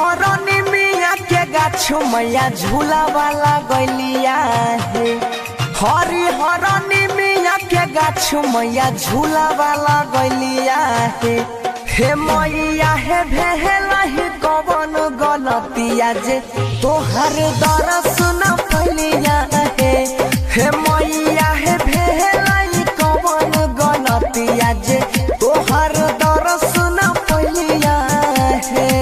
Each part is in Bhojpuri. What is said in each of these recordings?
हरनी मिया के गाछो मैया झूला वाला गलिया है। हरी हरनी मिया के गाछो मैया झूला वाला गलिया है। हे मैया हे भेला ही कवन गलतिया जे तोहर दरस न पलिया है। हे मैया हे भेला ही कवन गलतिया जे तोहर दरस न पलिया है।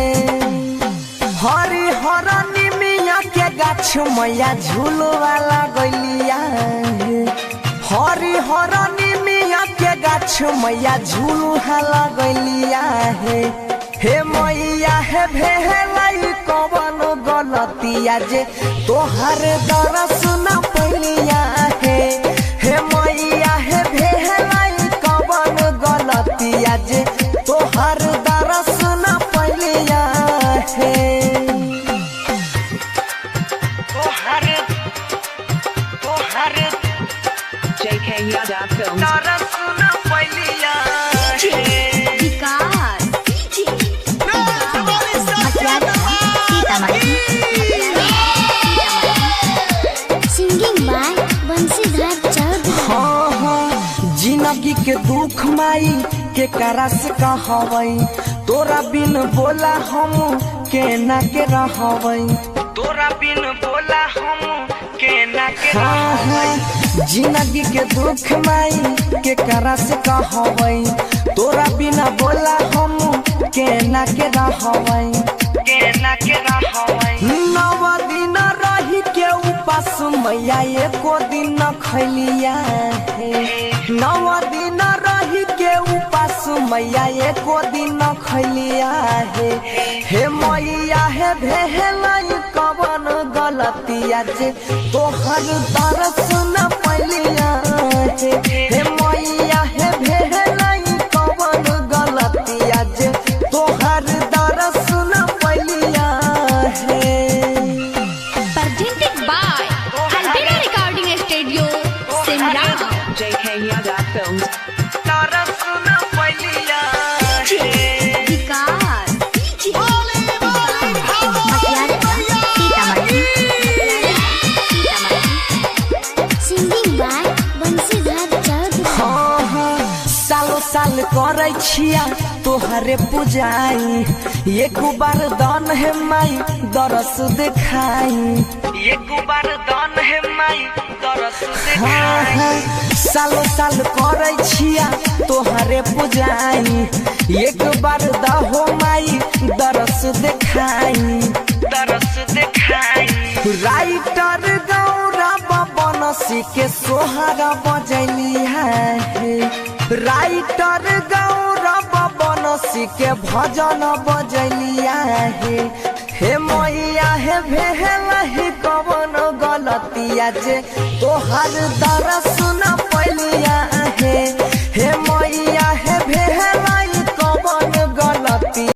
हरी हरनी मिया के गाछ मैया झूलो वाला गलिया है। हरी हरनी मिया के गाछ मैया झूलू वाला गलिया है। हे मैया हे भेला कवन गलतिया जे तोहर दरस न पलिया है। हे मैया हे भेला कवन गलतिया जे तोहर दरस न पलिया है। JK Yadav Films. दरस न पलिया सिंगिंग बाय बंसीधर चौधरी। जिंदगी के दुख माई के करस कहवई तोरा बिन बोला हम के ना के रहवई। तोरा बिन बोला हम के ना के रहवई। जिंदगी के दुख माई के करस कहवई तोरा बिना बोला हम के ना के रहवई। के ना के रहवई। नव दिन रही के उपास मैया एको दिन न खैलिया है। नव दिन रही के उपास मैया एको दिन न खैलिया है। हे मैया हे भेला कवन गलतिया जे तोहर दरस न पलिया है। हे मैया हे भेला कवन गलतिया जे तोहर दरस न पलिया है। Presented by Albina Recording Studio, Simra। JK Yadav Films. दरस न पलिया सिंगिंग बाय बंसीधर चौधरी। सालो साल करे छिया तोहरे पूजाई एक बार दान है माई दरस दिखाई। एक बार दान है माई दरस दिखाई। सालो साल करे छिया तोहरे पूजाई एक बार दहो माई दरस दिखाई। दरस दिखाई। राइटर गौरव बनसी के सोहरा बजैली है। राइटर गौरव बनसी के भजन बजलिया है। हे मैया हे भेला ही कवन गलतिया जे तोहर दरस न पलिया है। हे मैया